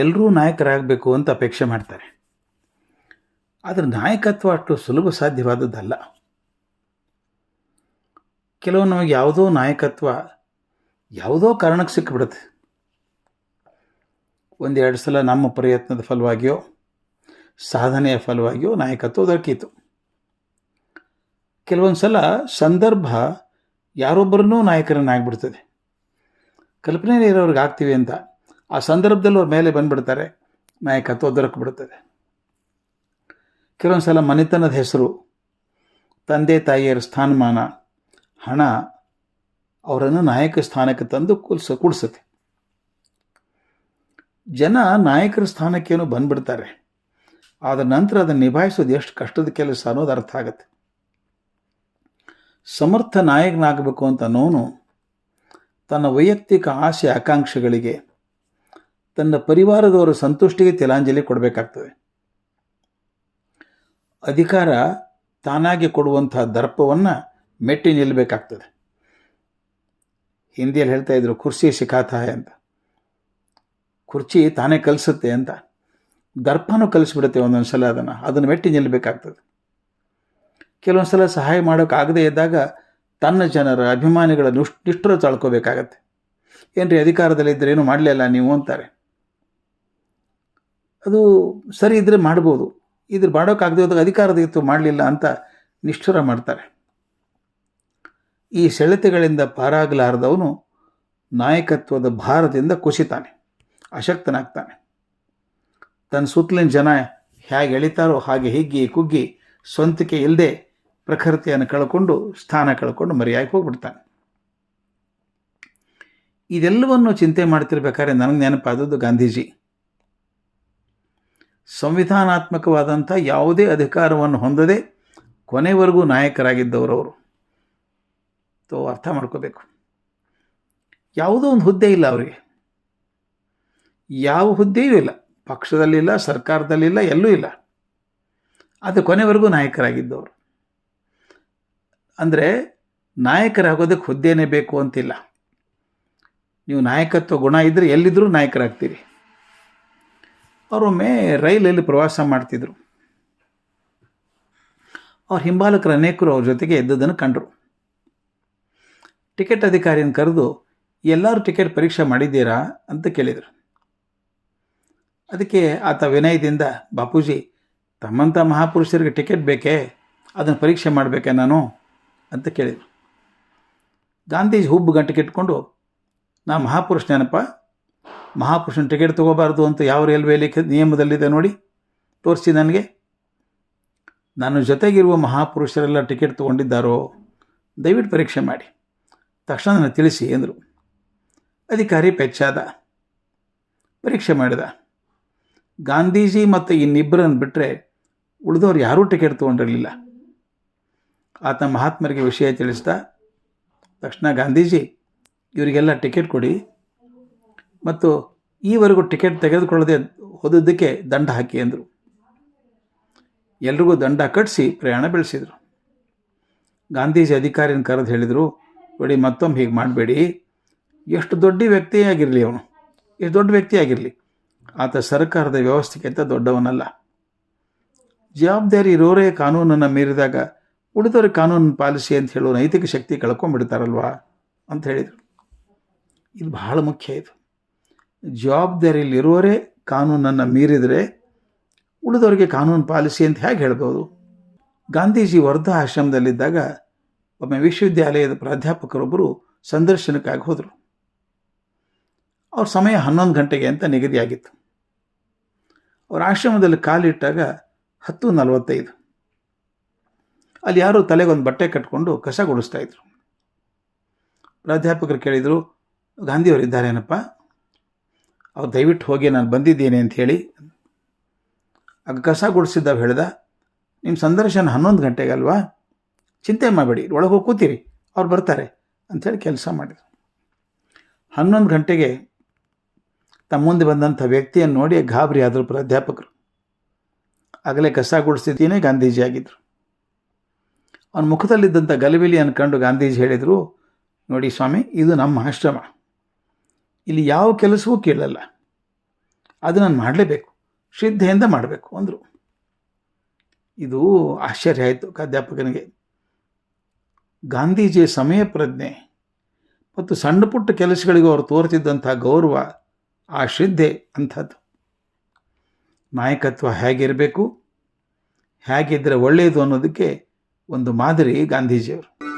ಎಲ್ಲರೂ ನಾಯಕರಾಗಬೇಕು ಅಂತ ಅಪೇಕ್ಷೆ ಮಾಡ್ತಾರೆ. ಆದರೆ ನಾಯಕತ್ವ ಅಷ್ಟು ಸುಲಭ ಸಾಧ್ಯವಾದದ್ದಲ್ಲ. ಕೆಲವು ನಮಗೆ ಯಾವುದೋ ನಾಯಕತ್ವ ಯಾವುದೋ ಕಾರಣಕ್ಕೆ ಸಿಕ್ಕಿಬಿಡುತ್ತೆ. ಒಂದೆರಡು ಸಲ ನಮ್ಮ ಪ್ರಯತ್ನದ ಫಲವಾಗಿಯೋ ಸಾಧನೆಯ ಫಲವಾಗಿಯೋ ನಾಯಕತ್ವ ದೊರಕೀತು. ಕೆಲವೊಂದು ಸಲ ಸಂದರ್ಭ ಯಾರೊಬ್ಬರನ್ನೂ ನಾಯಕರನ್ನಾಗ್ಬಿಡ್ತದೆ. ಕಲ್ಪನೆ ಇರೋರಿಗೆ ಆಗ್ತೀವಿ ಅಂತ ಆ ಸಂದರ್ಭದಲ್ಲಿ ಅವ್ರ ಮೇಲೆ ಬಂದುಬಿಡ್ತಾರೆ, ನಾಯಕತ್ವ ದೊರಕಿಬಿಡ್ತದೆ. ಕೆಲವೊಂದು ಸಲ ಮನೆತನದ ಹೆಸರು, ತಂದೆ ತಾಯಿಯರ ಸ್ಥಾನಮಾನ, ಹಣ ಅವರನ್ನು ನಾಯಕ ಸ್ಥಾನಕ್ಕೆ ತಂದು ಕೂಡಿಸುತ್ತೆ. ಜನ ನಾಯಕರ ಸ್ಥಾನಕ್ಕೇನು ಬಂದುಬಿಡ್ತಾರೆ, ಆದ ನಂತರ ಅದನ್ನು ನಿಭಾಯಿಸೋದು ಎಷ್ಟು ಕಷ್ಟದ ಕೆಲಸ ಅನ್ನೋದು ಅರ್ಥ ಆಗುತ್ತೆ. ಸಮರ್ಥ ನಾಯಕನಾಗಬೇಕು ಅಂತ ಅನ್ನೋನು ತನ್ನ ವೈಯಕ್ತಿಕ ಆಸೆ ಆಕಾಂಕ್ಷೆಗಳಿಗೆ, ತನ್ನ ಪರಿವಾರದವರ ಸಂತುಷ್ಟಿಗೆ ತಿಲಾಂಜಲಿ ಕೊಡಬೇಕಾಗ್ತದೆ. ಅಧಿಕಾರ ತಾನಾಗಿ ಕೊಡುವಂಥ ದರ್ಪವನ್ನು ಮೆಟ್ಟಿ ನಿಲ್ಲಬೇಕಾಗ್ತದೆ. ಹಿಂದಿಯಲ್ಲಿ ಹೇಳ್ತಾ ಇದ್ರು, ಕುರ್ಚಿ ಸಿಖಾತಾಯ ಅಂತ. ಕುರ್ಚಿ ತಾನೇ ಕಲಿಸುತ್ತೆ ಅಂತ. ದರ್ಪನೂ ಕಲಿಸ್ಬಿಡುತ್ತೆ ಒಂದೊಂದು ಸಲ. ಅದನ್ನು ಮೆಟ್ಟಿ ನಿಲ್ಲಬೇಕಾಗ್ತದೆ. ಕೆಲವೊಂದು ಸಲ ಸಹಾಯ ಮಾಡೋಕ್ಕಾಗದೇ ಇದ್ದಾಗ ತನ್ನ ಜನರ ಅಭಿಮಾನಿಗಳ ನಿಷ್ಠುರ ತಾಳ್ಕೋಬೇಕಾಗತ್ತೆ. ಏನ್ರಿ ಅಧಿಕಾರದಲ್ಲಿದ್ದರೆ ಏನು ಮಾಡಲಿಲ್ಲ ನೀವು ಅಂತಾರೆ. ಅದು ಸರಿ ಇದ್ದರೆ ಮಾಡ್ಬೋದು, ಇದ್ರ ಮಾಡೋಕ್ಕಾಗದೇ ಹೋದಾಗ ಅಧಿಕಾರದಿತ್ತು ಮಾಡಲಿಲ್ಲ ಅಂತ ನಿಷ್ಠುರ ಮಾಡ್ತಾರೆ. ಈ ಸೆಳೆತಗಳಿಂದ ಪಾರಾಗಲಾರದವನು ನಾಯಕತ್ವದ ಭಾರದಿಂದ ಕುಸಿತಾನೆ, ಅಶಕ್ತನಾಗ್ತಾನೆ. ತನ್ನ ಸುತ್ತಲಿನ ಜನ ಹೇಗೆ ಎಳಿತಾರೋ ಹಾಗೆ ಹಿಗ್ಗಿ ಕುಗ್ಗಿ ಸ್ವಂತಿಕೆ ಇಲ್ಲದೆ ಪ್ರಖರತೆಯನ್ನು ಕಳ್ಕೊಂಡು ಸ್ಥಾನ ಕಳ್ಕೊಂಡು ಮರೆಯಾಗಿ ಹೋಗ್ಬಿಡ್ತಾನೆ. ಇದೆಲ್ಲವನ್ನು ಚಿಂತೆ ಮಾಡ್ತಿರ್ಬೇಕಾದ್ರೆ ನನಗೆ ನೆನಪಾದದ್ದು ಗಾಂಧೀಜಿ. ಸಂವಿಧಾನಾತ್ಮಕವಾದಂಥ ಯಾವುದೇ ಅಧಿಕಾರವನ್ನು ಹೊಂದದೆ ಕೊನೆವರೆಗೂ ನಾಯಕರಾಗಿದ್ದವರವರು. ಅರ್ಥ ಮಾಡ್ಕೋಬೇಕು. ಯಾವುದೋ ಒಂದು ಹುದ್ದೆ ಇಲ್ಲ ಅವರಿಗೆ, ಯಾವ ಹುದ್ದೆಯೂ ಇಲ್ಲ, ಪಕ್ಷದಲ್ಲಿಲ್ಲ, ಸರ್ಕಾರದಲ್ಲಿಲ್ಲ, ಎಲ್ಲೂ ಇಲ್ಲ. ಅದು ಕೊನೆವರೆಗೂ ನಾಯಕರಾಗಿದ್ದವರು. ಅಂದರೆ ನಾಯಕರಾಗೋದಕ್ಕೆ ಹುದ್ದೆನೇ ಬೇಕು ಅಂತಿಲ್ಲ. ನೀವು ನಾಯಕತ್ವ ಗುಣ ಇದ್ದರೆ ಎಲ್ಲಿದ್ದರೂ ನಾಯಕರಾಗ್ತೀರಿ. ಅವರೊಮ್ಮೆ ರೈಲಲ್ಲಿ ಪ್ರವಾಸ ಮಾಡ್ತಿದ್ರು. ಅವ್ರ ಹಿಂಬಾಲಕರು ಅನೇಕರು ಅವ್ರ ಜೊತೆಗೆ ಎದ್ದದನ್ನು ಕಂಡರು. ಟಿಕೆಟ್ ಅಧಿಕಾರಿಯನ್ನು ಕರೆದು, ಎಲ್ಲರೂ ಟಿಕೆಟ್ ಪರೀಕ್ಷೆ ಮಾಡಿದ್ದೀರಾ ಅಂತ ಕೇಳಿದರು. ಅದಕ್ಕೆ ಆತ ವಿನಯದಿಂದ, ಬಾಪೂಜಿ, ತಮ್ಮಂಥ ಮಹಾಪುರುಷರಿಗೆ ಟಿಕೆಟ್ ಬೇಕೇ, ಅದನ್ನು ಪರೀಕ್ಷೆ ಮಾಡಬೇಕೆ ನಾನು ಅಂತ ಕೇಳಿದರು. ಗಾಂಧೀಜಿ ಹುಬ್ಬು ಗಂಟೆಗೆ ಇಟ್ಕೊಂಡು, ನಾ ಮಹಾಪುರುಷನೇನಪ್ಪ, ಮಹಾಪುರುಷನ ಟಿಕೆಟ್ ತೊಗೋಬಾರ್ದು ಅಂತ ಯಾವ ರೈಲ್ವೆ ನಿಯಮದಲ್ಲಿದೆ ನೋಡಿ, ತೋರಿಸಿ ನನಗೆ. ನನ್ನ ಜೊತೆಗಿರುವ ಮಹಾಪುರುಷರೆಲ್ಲ ಟಿಕೆಟ್ ತೊಗೊಂಡಿದ್ದಾರೋ, ದಯವಿಟ್ಟು ಪರೀಕ್ಷೆ ಮಾಡಿ ತಕ್ಷಣ ನನಗೆ ತಿಳಿಸಿ ಎಂದರು. ಅಧಿಕಾರಿ ಪೆಚ್ಚಾದ, ಪರೀಕ್ಷೆ ಮಾಡಿದ. ಗಾಂಧೀಜಿ ಮತ್ತು ಇನ್ನಿಬ್ಬರನ್ನು ಬಿಟ್ಟರೆ ಉಳಿದವ್ರು ಯಾರೂ ಟಿಕೆಟ್ ತೊಗೊಂಡಿರಲಿಲ್ಲ. ಆತ ಮಹಾತ್ಮರಿಗೆ ವಿಷಯ ತಿಳಿಸ್ದ. ತಕ್ಷಣ ಗಾಂಧೀಜಿ, ಇವರಿಗೆಲ್ಲ ಟಿಕೆಟ್ ಕೊಡಿ ಮತ್ತು ಈವರೆಗೂ ಟಿಕೆಟ್ ತೆಗೆದುಕೊಳ್ಳದೆ ಹೋದದ್ದಕ್ಕೆ ದಂಡ ಹಾಕಿ ಎಂದರು. ಎಲ್ರಿಗೂ ದಂಡ ಕಟ್ಟಿಸಿ ಪ್ರಯಾಣ ಬೆಳೆಸಿದರು. ಗಾಂಧೀಜಿ ಅಧಿಕಾರಿನ ಕರೆದು ಹೇಳಿದರು, ನೋಡಿ, ಮತ್ತೊಮ್ಮೆ ಹೀಗೆ ಮಾಡಬೇಡಿ. ಎಷ್ಟು ದೊಡ್ಡ ವ್ಯಕ್ತಿಯಾಗಿರಲಿ ಅವನು, ಎಷ್ಟು ದೊಡ್ಡ ವ್ಯಕ್ತಿಯಾಗಿರಲಿ, ಆತ ಸರ್ಕಾರದ ವ್ಯವಸ್ಥೆಗಿಂತ ದೊಡ್ಡವನಲ್ಲ. ಜವಾಬ್ದಾರಿ ಇರೋರೇ ಕಾನೂನನ್ನು ಮೀರಿದಾಗ ಉಳಿದವ್ರಿಗೆ ಕಾನೂನನ್ನು ಪಾಲಿಸಿ ಅಂತ ಹೇಳೋ ನೈತಿಕ ಶಕ್ತಿ ಕಳ್ಕೊಂಡ್ಬಿಡ್ತಾರಲ್ವಾ ಅಂತ ಹೇಳಿದರು. ಇದು ಬಹಳ ಮುಖ್ಯ. ಇದು ಜವಾಬ್ದಾರಿಯಲ್ಲಿರುವವರೇ ಕಾನೂನನ್ನು ಮೀರಿದರೆ ಉಳಿದವರಿಗೆ ಕಾನೂನು ಪಾಲಿಸಿ ಅಂತ ಹೇಗೆ ಹೇಳ್ಬೋದು? ಗಾಂಧೀಜಿ ವರ್ಧಾ ಆಶ್ರಮದಲ್ಲಿದ್ದಾಗ ಒಮ್ಮೆ ವಿಶ್ವವಿದ್ಯಾಲಯದ ಪ್ರಾಧ್ಯಾಪಕರೊಬ್ಬರು ಸಂದರ್ಶನಕ್ಕಾಗಿ ಹೋದರು. ಅವ್ರ ಸಮಯ 11 ಗಂಟೆಗೆ ಅಂತ ನಿಗದಿಯಾಗಿತ್ತು. ಅವ್ರ ಆಶ್ರಮದಲ್ಲಿ ಕಾಲಿಟ್ಟಾಗ 10:45. ಅಲ್ಲಿ ಯಾರೋ ತಲೆಗೊಂದು ಬಟ್ಟೆ ಕಟ್ಕೊಂಡು ಕಸ ಗುಡಿಸ್ತಾ ಇದ್ರು. ಪ್ರಾಧ್ಯಾಪಕರು ಕೇಳಿದರು, ಗಾಂಧಿಯವರು ಇದ್ದಾರೇನಪ್ಪ? ಅವ್ರು ದಯವಿಟ್ಟು ಹೋಗಿ ನಾನು ಬಂದಿದ್ದೇನೆ ಅಂತ ಹೇಳಿ. ಆಗ ಕಸ ಗುಡಿಸಿದ್ದವ ಹೇಳ್ದ, ನಿಮ್ಮ ಸಂದರ್ಶನ 11 ಗಂಟೆಗೆ ಅಲ್ವಾ, ಚಿಂತೆ ಮಾಡಬೇಡಿ, ಒಳಗೆ ಹೋಗಿ ಕೂತೀರಿ, ಅವ್ರು ಬರ್ತಾರೆ ಅಂಥೇಳಿ ಕೆಲಸ ಮಾಡಿದರು. 11 ಗಂಟೆಗೆ ತಮ್ಮ ಮುಂದೆ ಬಂದಂಥ ವ್ಯಕ್ತಿಯನ್ನು ನೋಡಿ ಗಾಬರಿ ಆದರು ಪ್ರಾಧ್ಯಾಪಕರು. ಆಗಲೇ ಕಸ ಗುಡಿಸ್ತಿದ್ದೇನೆ ಗಾಂಧೀಜಿ ಆಗಿದ್ದರು. ಅವನ ಮುಖದಲ್ಲಿದ್ದಂಥ ಗಲಿಬಿಲಿಯನ್ನು ಕಂಡು ಗಾಂಧೀಜಿ ಹೇಳಿದರು, ನೋಡಿ ಸ್ವಾಮಿ, ಇದು ನಮ್ಮ ಆಶ್ರಮ, ಇಲ್ಲಿ ಯಾವ ಕೆಲಸವೂ ಕೇಳಲ್ಲ, ಅದು ನಾನು ಮಾಡಲೇಬೇಕು, ಶ್ರದ್ಧೆಯಿಂದ ಮಾಡಬೇಕು ಅಂದರು. ಇದು ಆಶ್ಚರ್ಯ ಆಯಿತು ಅಧ್ಯಾಪಕನಿಗೆ. ಗಾಂಧೀಜಿಯ ಸಮಯ ಪ್ರಜ್ಞೆ ಮತ್ತು ಸಣ್ಣ ಪುಟ್ಟ ಕೆಲಸಗಳಿಗೂ ಅವರು ತೋರ್ತಿದ್ದಂಥ ಗೌರವ, ಆ ಶ್ರದ್ಧೆ ಅಂಥದ್ದು. ನಾಯಕತ್ವ ಹೇಗಿರಬೇಕು, ಹೇಗಿದ್ದರೆ ಒಳ್ಳೆಯದು ಅನ್ನೋದಕ್ಕೆ ಒಂದು ಮಾದರಿ ಗಾಂಧೀಜಿಯವರು.